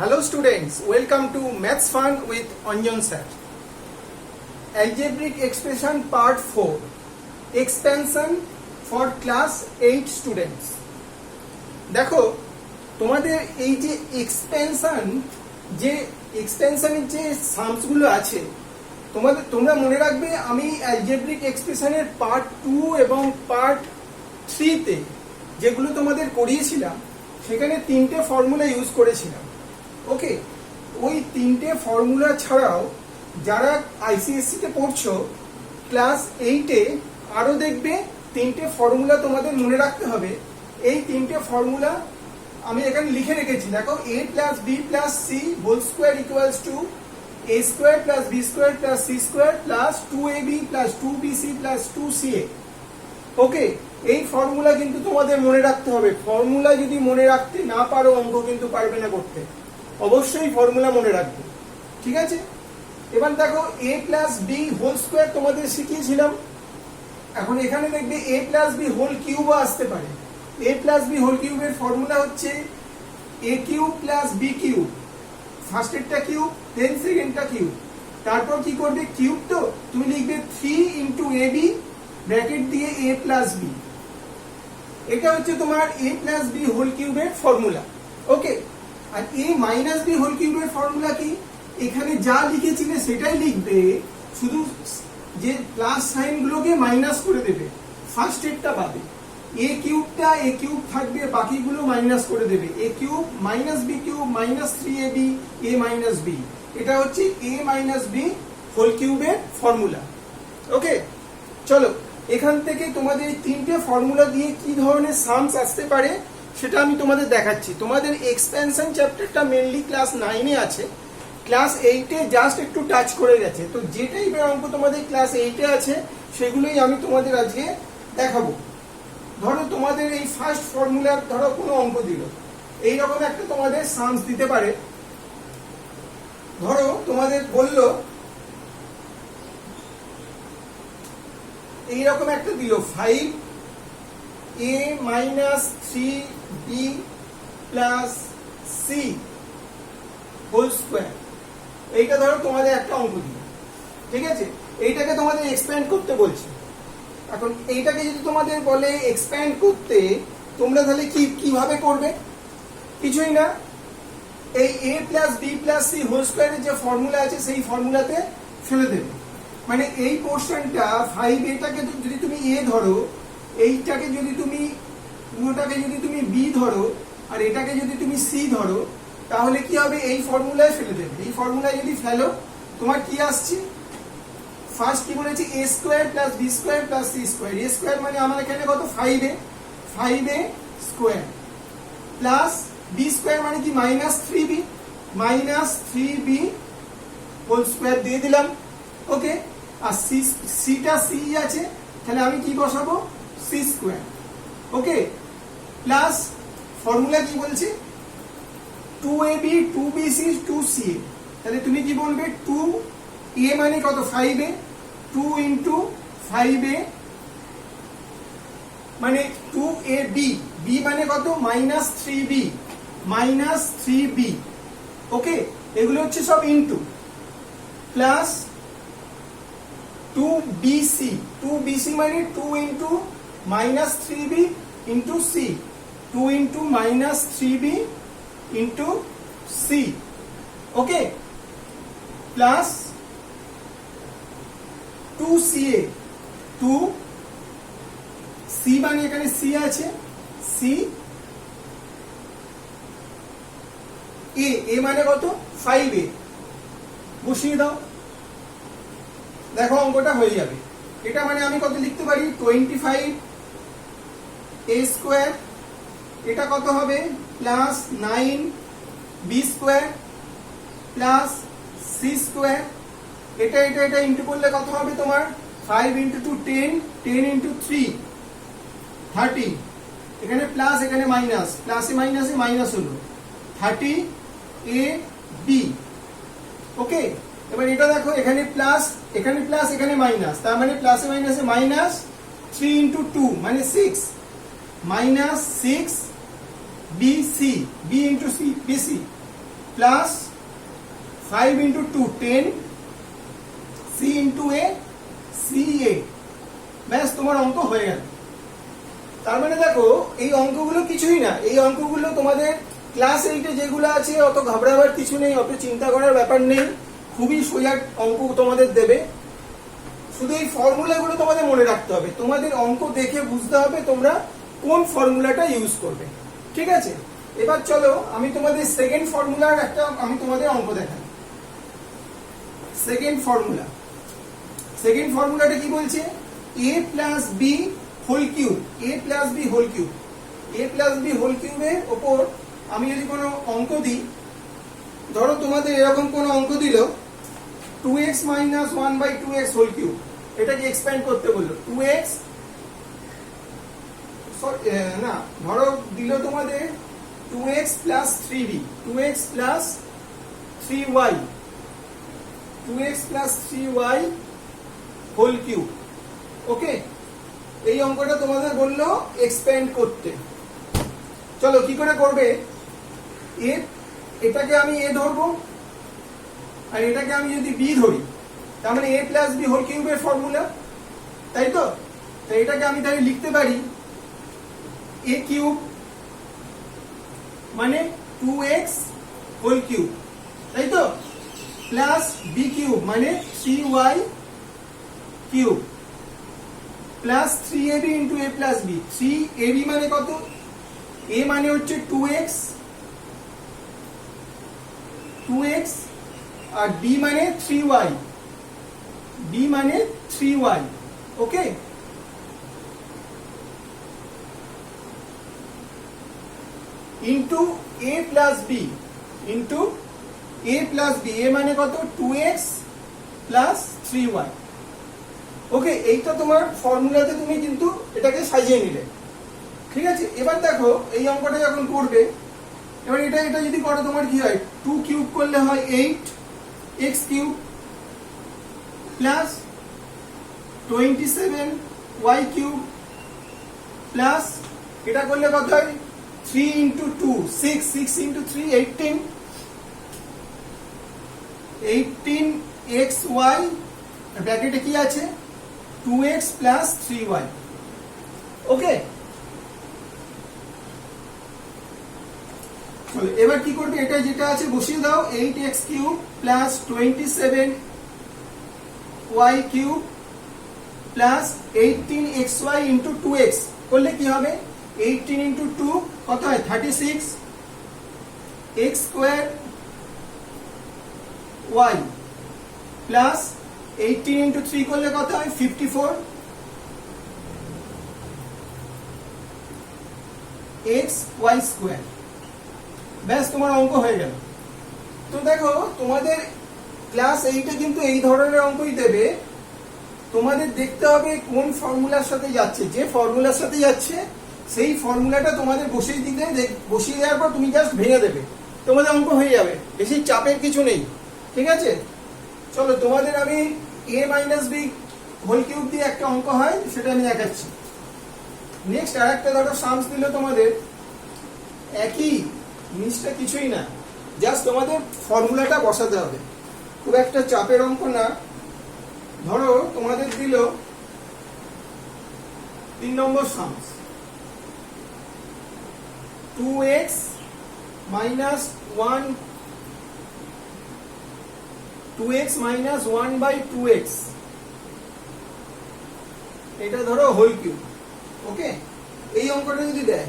Hello students, welcome to Maths Fun with Anjan sir. Algebraic expression part 4. Expansion for class 8 students. দেখো তোমাদের এই যে এক্সপেনশনের যে সামস গুলো আছে তোমরা মনে রাখবে আমি অ্যালজেব্রিক এক্সপ্রেশনের পার্ট 2 এবং পার্ট 3 তে যেগুলো তোমাদের করিয়েছিলাম সেখানে তিনটে ফর্মুলা ইউজ করেছিলাম। ওকে, ওই তিনটে ফর্মুলা ছাড়াও যারা আইসিএসসি তে পড়ছো ক্লাস 8-এ আরো দেখবে তিনটে ফর্মুলা তোমাদের মনে রাখতে হবে। এই তিনটে ফর্মুলা আমি এখানে লিখে রেখেছি, দেখো a plus B plus C whole square equals to a square plus B square plus C square plus 2ab plus 2bc plus 2ca। Okay, এই ফর্মুলা কিন্তু তোমাদের মনে রাখতে হবে। ফর্মুলা যদি মনে রাখতে না পারো অঙ্ক কিন্তু পারবে না করতে। অবশ্যই ফর্মুলা মনে রাখবে, ঠিক আছে? এবার দেখো a plus B whole square তোমাদের শিখিয়েছিলাম। এখন এখানে দেখবে a প্লাস বি হোল কিউবও আসতে পারে। a প্লাস বি হোল কিউবের ফর্মুলা হচ্ছে a cube plus B cube. ফার্স্টেরটা কিউব, দেন সেকেন্ডটা কিউব। তারপর কি করবে, কিউব তো তুমি লিখবে 3 ইন্টু এ বি ব্র্যাকেট দিয়ে a প্লাস বি। এটা হচ্ছে তোমার a প্লাস বি হোল কিউবের ফর্মুলা। ওকে, আর a মাইনাস বি হোল কিউবের ফর্মুলা কি? এখানে যা লিখেছিলে সেটাই লিখবে, শুধু যে প্লাস সাইন গুলোকে মাইনাস করে দেবে ফার্স্টেরটা বাদে। a কিউবটা a কিউব থাকবে, বাকিগুলো মাইনাস করে দেবে। a cube minus B cube minus 3ab a minus B. এটা হচ্ছে a মাইনাস বি হোল কিউবের ফর্মুলা। ওকে, চলো এখান থেকে তোমাদের এই তিনটে ফর্মুলা দিয়ে কি ধরনের সামস আসতে পারে সেটা আমি তোমাদের দেখাচ্ছি। তোমাদের এক্সপেনশন চ্যাপ্টারটা মেইনলি ক্লাস 9-এ আছে, ক্লাস 8-এ জাস্ট একটু টাচ করে গেছে। তো যে টাইপের অঙ্ক তোমাদের ক্লাস 8-এ আছে সেগুলোই আমি তোমাদের আজকে দেখাবো। ধরো তোমাদের এই ফার্স্ট ফর্মুলার ধরো কোনো অঙ্ক দিল, এইরকম একটা তোমাদের সামস দিতে পারে। ধরো তোমাদের বললো এইরকম একটা দিল 5a minus 3b plus c whole square. এইটা ধরো তোমাদের একটা অঙ্ক দিল, ঠিক আছে? এইটাকে তোমাদের এক্সপ্যান্ড করতে বলছে। এখন এইটাকে যদি তোমাদের বলে এক্সপ্যান্ড করতে, তোমরা তাহলে কিভাবে করবে? কিছুই না, এই a plus B plus C whole স্কোয়ারের যে ফর্মুলা আছে সেই ফর্মুলাতে ফেলে দেবে। মানে এই পোর্শনটা 5aটাকে যদি তুমি a ধরো, এইটাকে যদি তুমি পুরোটাকে যদি তুমি b ধরো, আর এটাকে যদি তুমি c ধরো, তাহলে কি হবে? এই ফর্মুলায় ফেলে দেবে। এই ফর্মুলায় যদি ফেলো তোমার কি আসছে? ফার্স্ট কি বলেছি, a square plus B square plus C square. a square মানে আমার এখানে কত, 5a square plus B square মানে কি মাইনাস 3b হোল স্কোয়ার দিয়ে দিলাম। ওকে, আর সিটা সি আছে, তাহলে আমি কি বসাবো, সি স্কোয়ার। ওকে, প্লাস ফর্মুলা কি বলছে, 2ab 2bc 2ca। তাহলে তুমি কি বলবে, 2a মানে কত, 5a, 2 ইন্টু 5a মানে 2ab, b মানে কত, মাইনাস 3b। ওকে, এগুলো হচ্ছে সব ইন্টু, প্লাস 2bc মানে 2 into minus 3b into c, 2 into minus 3b into c। ওকে, প্লাস 2ca, 2c মানে এখানে c আছে, c a মানে কত, 5a বসিয়ে দাও, দেখো অঙ্কটা হয়ে যাবে। এটা মানে আমি কত লিখতে পারি, 25a স্কোয়ার, এটা কত হবে, plus 9b square plus c square. এটা ইন্টু করলে কত হবে তোমার, 5 ইন্টু 2 10, 10 ইন্টু 3 30। এখানে প্লাস এখানে মাইনাস, প্লাসে মাইনাসে মাইনাস হলো 30ab। ওকে, এবার এটা দেখো এখানে প্লাস এখানে মাইনাস, তার মানে প্লাসে মাইনাসে মাইনাস 3 ইন্টু 2 মানে 6 minus 6 BC, B into C, BC plus 5 into 2 10, C into A, C A. ব্যাস তোমার অঙ্ক হয়ে গেল। তার মানে দেখো এই অঙ্কগুলো কিছুই না, এই অঙ্কগুলো তোমাদের ক্লাস 8-এ যেগুলো আছে অত ঘাবড়াবার কিছু নেই, অত চিন্তা করার ব্যাপার নেই, খুবই সোজা অঙ্ক তোমাদের দেবে। শুধু এই ফর্মুলাগুলো তোমাদের মনে রাখতে হবে, তোমাদের অঙ্ক দেখে বুঝতে হবে তোমরা কোন ফর্মুলাটা ইউজ করবে, ঠিক আছে? এবার চলো আমি তোমাদের সেকেন্ড ফর্মুলার একটা আমি তোমাদের অঙ্ক দেখাই। সেকেন্ড ফর্মুলাটা কি বলছে? a plus B whole cube, a plus B whole cube, a plus B whole কিউবের ওপর আমি যদি কোনো অঙ্ক দিই, ধরো তোমাদের এরকম কোনো অঙ্ক দিল 2x minus 1/2x whole cube, এটাকে এক্সপ্যান্ড করতে বললো 2x, না ধরো দিল তোমাদের 2x plus 3b, 2x plus 3y, 2x plus 3y whole cube. Okay, এই অঙ্কটা তোমাদের বললো এক্সপ্যান্ড করতে। চলো কি করে করবে? এটাকে আমি এ ধরবো আর এটাকে আমি যদি বি ধরি, তার মানে এ প্লাস বি হোল কিউবের ফর্মুলা, তাই তো? তাই এটাকে আমি তাই লিখতে পারি এ কিউব মানে 2x হোল কিউব, তাই তো? প্লাস বি কিউব মানে 3y cube plus 3ab into a plus b। 3ab মানে কত? a মানে হচ্ছে 2x আর b মানে 3y, b মানে 3y। Okay, into a plus b, into a plus b, a মানে কত? 2x plus 3y। ওকে, এইটা তোমার ফর্মুলাতে তুমি কিন্তু এটাকে সাজিয়ে নিলে, ঠিক আছে? এবার দেখো এই অঙ্কটা যখন করবে, এবার এটা যদি করো তোমার কি হয়? 2 কিউব করলে হয় 8x cube plus 27y cube plus এটা করলে কত হয়? 3 ইন্টু 2 6, 6 ইন্টু 3 18xy, ব্র্যাকেটে কি আছে? 2x plus 3y। ওকে, চলো এবার কি করবে? এটা যেটা আছে বসিয়ে দাও, 8x cube plus 27y cube plus 18xy into 2x করলে কি হবে? 18 ইন্টু 2 কত হয়? 36 x square y plus 18 into 3 করলে কত হয়? 54 x y স্কোয়ার। ব্যাস তোমার অঙ্ক হয়ে গেল। তো দেখো তোমাদের ক্লাস 8-এ কিন্তু এই ধরনের অঙ্কই দেবে, তোমাদের দেখতে হবে কোন ফর্মুলার সাথে যাচ্ছে। যে ফর্মুলার সাথে যাচ্ছে সেই ফর্মুলাটা তোমাদের বসিয়ে দেওয়ার পর তুমি জাস্ট ভেঙে দেবে, তোমাদের অঙ্ক হয়ে যাবে, বেশি চাপের কিছু নেই, ঠিক আছে? চলো তোমাদের আমি a minus B whole cube দিয়ে একটা অঙ্ক হয় সেটা আমি দেখাচ্ছি। নেক্সট আর একটা ধরো সামস দিল তোমাদের, একই জিনিসটা কিছুই না, জাস্ট তোমাদের ফর্মুলাটা বসাতে হবে, খুব একটা চাপের অঙ্ক না। ধরো তোমাদের দিল 3 নম্বর সামস 2x মাইনাস 1/2x, এটা ধরো হোল কিউব। ওকে, এই অঙ্কটা যদি দেয়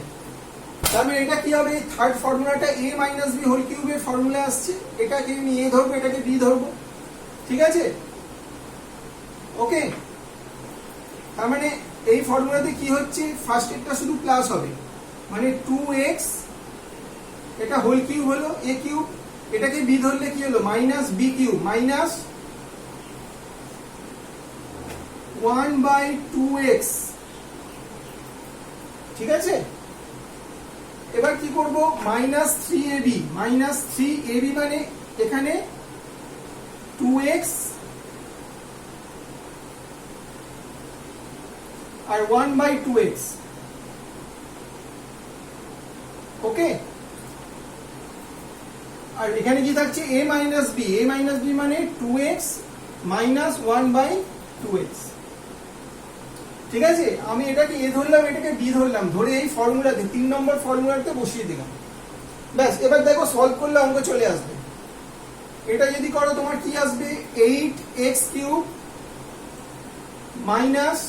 তার মানে এটা কি হবে? থার্ড ফর্মুলাটা a মাইনাস বি হোল কিউবের ফর্মুলা আসছে, এটাকে আমি a ধরবো, এটাকে b ধরবো, ঠিক আছে? ওকে, তার মানে এই ফর্মুলাতে কি হচ্ছে? ফার্স্ট একটা শুধু প্লাস হবে, মানে 2x এটা হোল কিউব হলো a কিউব, এটাকে b ধরলে কি হলো? Minus b cube minus 1/2x, ঠিক আছে? এবার কি করব? মাইনাস 3ab, মাইনাস 3ab মানে এখানে 2x আর 1/2x। ওকে, আর এখানে কি থাকছে a minus B, a minus B মানে 2x মাইনাস 1/2x। ঠিক আছে, আমি এটাকে a ধরলাম, এটাকে b ধরলাম, ধরে এই ফর্মুলাতে 3 নম্বর ফর্মুলাতে বসিয়ে দিলাম। ব্যাস, এবার দেখো সলভ করলে অঙ্ক চলে আসবে। এটা যদি করো তোমার কি আসবে, 8x³ মাইনাস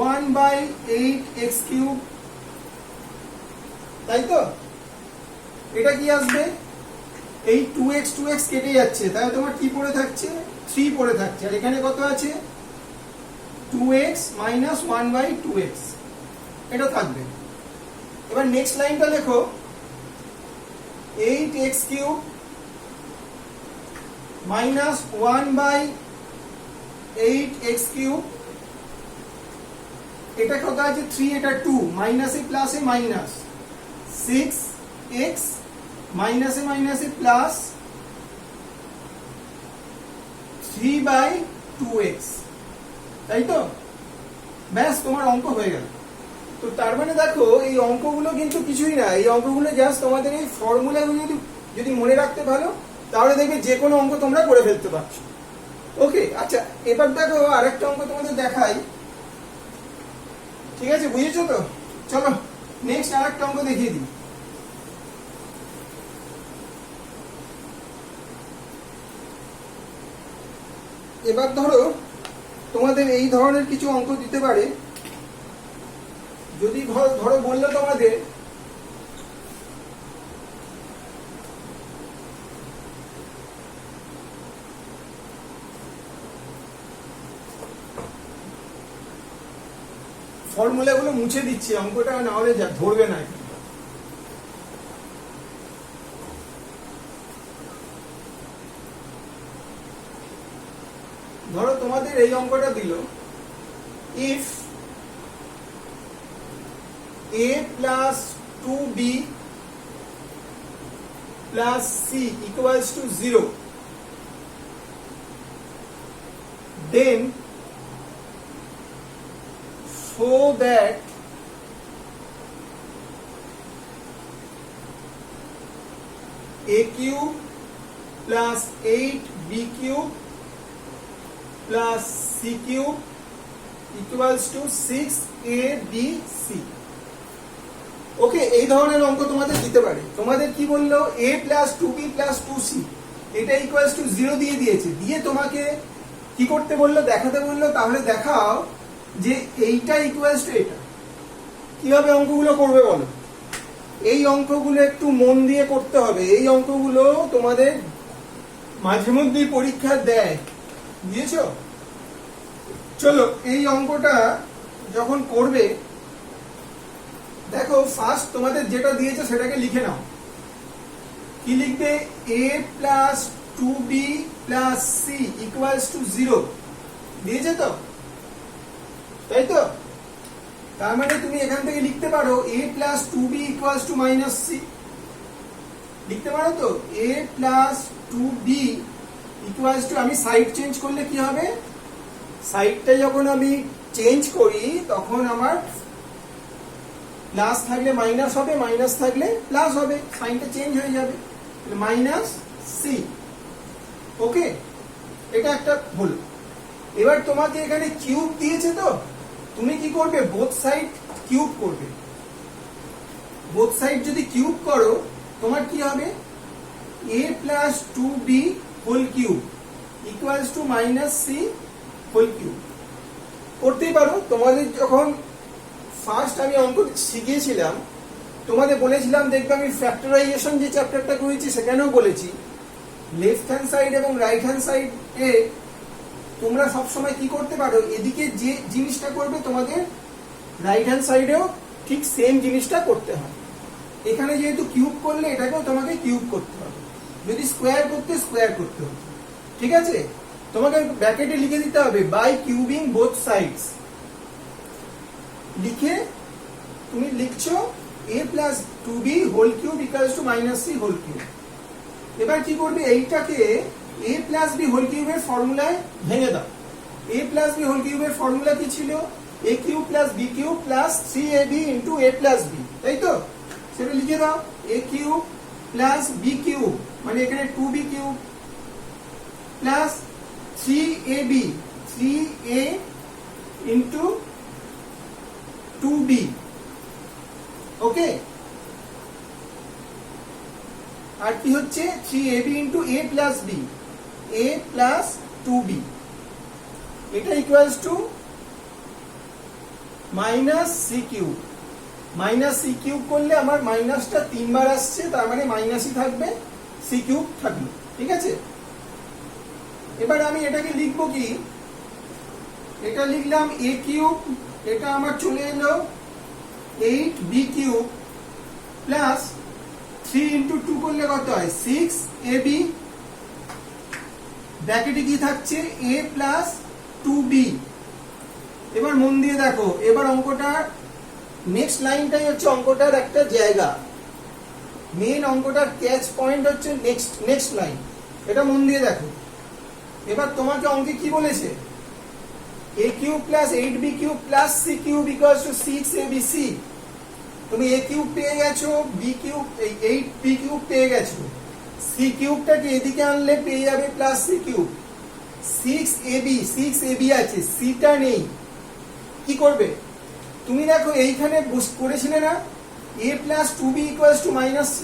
1/8x³, তাই তো? এটা কি আসবে, এই 2x কেটে যাচ্ছে, তাহলে তোমার কি পড়ে থাকছে, 3 পড়ে থাকছে। আর এখানে কত আছে, 2x মাইনাস 1/2x, এটা থাকবে। এবার নেক্সট লাইনটা লেখো, 8x³ মাইনাস 1/8x³, এটা কত আছে, 3, এটা 2, মাইনাসে প্লাসে মাইনাস 6x মাইনাসে মাইনাসে প্লাস 3/2x, তাই তো? ব্যাস, তোমার অঙ্ক হয়ে গেল। তো তার মানে দেখো এই অঙ্কগুলো কিন্তু কিছুই না, এই অঙ্কগুলো জাস্ট তোমাদের এই ফর্মুলাগুলো যদি মনে রাখতে পারো তাহলে দেখবে যে কোনো অঙ্ক তোমরা করে ফেলতে পারছো। ওকে, আচ্ছা এবার দেখো আরেকটা অঙ্ক তোমাদের দেখাই। ঠিক আছে, বুঝেছো তো? চলো নেক্সট আরেকটা অঙ্ক দেখিয়ে দিই। এবার ধরো তোমাদের এই ধরনের কিছু অঙ্ক দিতে পারে। যদি ধরো বললো তোমাদের ফর্মুলাগুলো মুছে দিচ্ছি, অঙ্কটা না হলে ধরবে না। ধরো তোমাদের এই অঙ্কটা দিল, if a plus 2b plus c equals to 0, then show that a cube plus 8b cube plus c cube equals to 6abc। ওকে, এই ধরনের অঙ্ক তোমাদের দিতে পারে। তোমাদের কি বললো, a plus 2b plus 2c এটা ইকুয়ালস টু 0 দিয়ে দিয়েছে, দিয়ে তোমাকে কি করতে বললো, দেখাতে বললো। তাহলে দেখাও যে এইটা ইকুয়ালস টু এটা। কিভাবে অঙ্কগুলো করবে বলো? এই অঙ্কগুলো একটু মন দিয়ে করতে হবে। এই অঙ্কগুলো তোমাদের মাঝে মধ্যেই পরীক্ষা দেয়, বুঝেছো? চলো এই অঙ্কটা যখন করবে, দেখো ফার্স্ট তোমাদের যেটা দিয়েছে সেটাকে লিখে নাও। কি লিখবে, a plus 2b plus c equals to 0 দিয়েছে তো, তাই তো? তার মানে তুমি এখান থেকে লিখতে পারো a plus 2b equals to minus c, লিখতে পারো তো? a plus 2b equals to, আমি সাইড চেঞ্জ করলে কি হবে, সাইডটা যখন আমি চেঞ্জ করি তখন আমার প্লাস থাকলে মাইনাস হবে, মাইনাস থাকলে প্লাস হবে, সাইনটা চেঞ্জ হয়ে যাবে, মাইনাস সি। ওকে, এটা একটা হলো। এবার তোমাকে এখানে কিউব দিয়েছে, তো তুমি কি করবে, বোথ সাইড কিউব করবে। বোথ সাইড যদি কিউব করো তোমার কি হবে, a plus 2b whole cube equals to minus C whole cube. করতেই পারো। তোমাদের যখন ফার্স্ট আমি অঙ্ক শিখিয়েছিলাম তোমাদের বলেছিলাম, দেখবে আমি ফ্যাক্টরাইজেশন যে চ্যাপ্টারটা করেছি সেখানেও বলেছি, লেফট হ্যান্ড সাইড এবং রাইট হ্যান্ড সাইড এ তোমরা সবসময় কি করতে পারো, এদিকে যে জিনিসটা করবে তোমাদের রাইট হ্যান্ড সাইডেও ঠিক সেম জিনিসটা করতে হয়। এখানে যেহেতু কিউব করলে এটাকেও তোমাকে কিউব করতে হবে, যদি স্কোয়ার করতে স্কোয়ার করতে হবে। ঠিক আছে, তোমাকে ব্র্যাকেটে লিখে দিতে হবে বাই কিউবিং বোথ সাইডস। লিখে তুমি লিখছো a plus 2b whole cube equals to minus c whole cube. এবার কি করবে, এইটাকে a plus b হোল কিউবের ফর্মুলায় ভেঙে দাও। a plus b হোল কিউবের ফর্মুলা কি ছিল, a cube plus b cube plus 3ab into a plus b, তাই তো? সেটা লিখে দাও, a cube plus b cube মানে এখানে 2b cube plus 3ab 3a into 2b, okay. আর কি হচ্ছে 3ab into a plus b, a plus 2b, এটা equals to minus C cube. Minus C cube করলে আমার মাইনাসটা 3 বার আসছে, তার মানে মাইনাসই থাকবে, সি কিউব থাকবে, ঠিক আছে। এবার আমি এটাকে লিখবো কি, এটা লিখলাম a কিউব, এটা আমার চলে এলো 8b কিউব প্লাস 3 ইন্টু 2 করলে কত হয় 6ab, ব্র্যাকেটে কি থাকছে a প্লাস 2b। এবার মন দিয়ে দেখো, এবার অঙ্কটার নেক্সট লাইনটাই হচ্ছে অঙ্কটার একটা জায়গা, মেন অঙ্কটার ক্যাচ পয়েন্ট হচ্ছে নেক্সট লাইন, এটা মন দিয়ে দেখো। এবার তোমাকে অঙ্কে কি বলেছে, a cube plus 8b cube plus c cube equals two 6abc। তুমি a কিউব পেয়ে গেছো, b কিউব, এই 8b কিউব পেয়ে গেছো, c কিউবটাকে এদিকে আনলে পেয়ে যাবে প্লাস c কিউব। 6ab আছে, c টা নেই, কি করবে তুমি দেখো এইখানে করেছিলে না a plus 2b equals to minus c,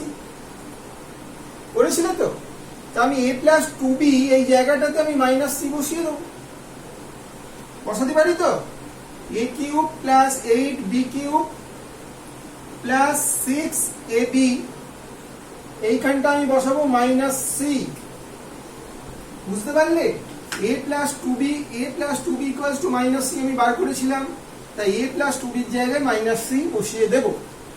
করেছিলে তো? তা আমি a প্লাস 2b এই জায়গাটাতে আমি মাইনাস c বসিয়ে দেবো, বসাতে পারি তো? a cube plus 8b cube plus 6ab, এইখানটা আমি বসাবো মাইনাস c, বুঝতে পারলে? a plus 2b equals to minus c আমি বার করেছিলাম, তাই a প্লাস 2b এর জায়গায় মাইনাস c বসিয়ে দেব।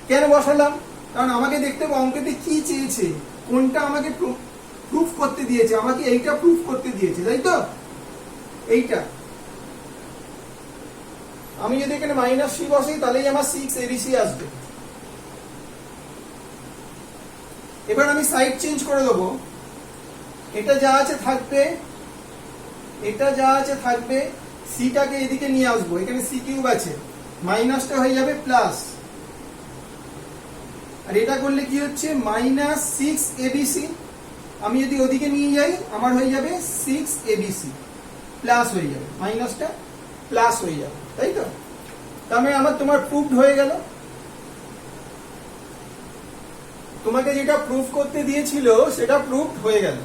কেন বসালাম? কারণ আমাকে দেখতে হবে অঙ্কেতে কি চেয়েছে, কোনটা আমাকে প্রুফ করতে দিয়েছে, আমাকে এইটা প্রুফ করতে দিয়েছে, তাই তো? এইটা আমি যদি এখানে মাইনাস c বসাই তাহলেই আমার 6abc আসবে। এবার আমি সাইড চেঞ্জ করে দেবো, এটা যা আছে থাকবে, এটা যা আছে থাকবে, সিটাকে এদিকে নিয়ে আসবো, এখানে সি কিউব আছে, মাইনাসটা হয়ে যাবে প্লাস, আর এটা করলে কি হচ্ছে মাইনাস 6abc। আমি যদি ওদিকে নিয়ে যাই আমার হয়ে যাবে 6abc প্লাস হয়ে যাবে, মাইনাসটা প্লাস হয়ে যাবে, তাই তো? তার মানে আমার তোমার প্রুফড হয়ে গেল। তোমাকে যেটা প্রুফ করতে দিয়েছিল সেটা প্রুফড হয়ে গেল।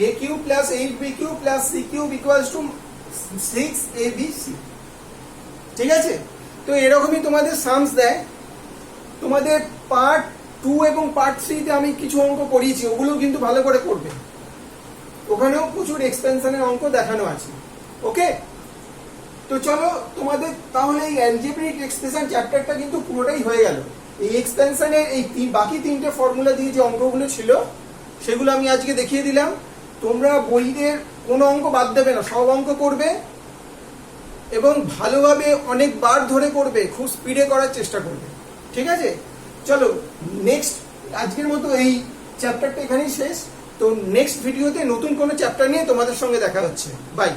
a cube plus 8b cube plus c cube equals two 6abc, ঠিক আছে? তো এরকমই তোমাদের সামস দেয়। তোমাদের পার্ট 2 এবং পার্ট 3 তে আমি কিছু অঙ্ক করিয়েছি, ওগুলো কিন্তু ভালো করে করবে, ওখানেও প্রচুর এক্সপেনশনের অঙ্ক দেখানো আছে, ওকে। তো চলো তোমাদের তাহলে এই অ্যালজেব্রিক এক্সপ্রেশন চ্যাপ্টারটা কিন্তু পুরোটাই হয়ে গেল। এই এক্সপেনশনের এই বাকি 3টে ফর্মুলা দিয়ে যে অঙ্কগুলো ছিল সেগুলো আমি আজকে দেখিয়ে দিলাম। তোমরা বইয়ের কোনো অঙ্ক বাদ দেবে না, সব অঙ্ক করবে এবং ভালোভাবে অনেকবার ধরে করবে, খুব স্পিডে করার চেষ্টা করবে, ঠিক আছে? চলো নেক্সট, আজকের মতো এই চ্যাপ্টারটা এখানেই শেষ। তো নেক্সট ভিডিওতে নতুন কোনো চ্যাপ্টার নিয়ে তোমাদের সঙ্গে দেখা হচ্ছে। বাই।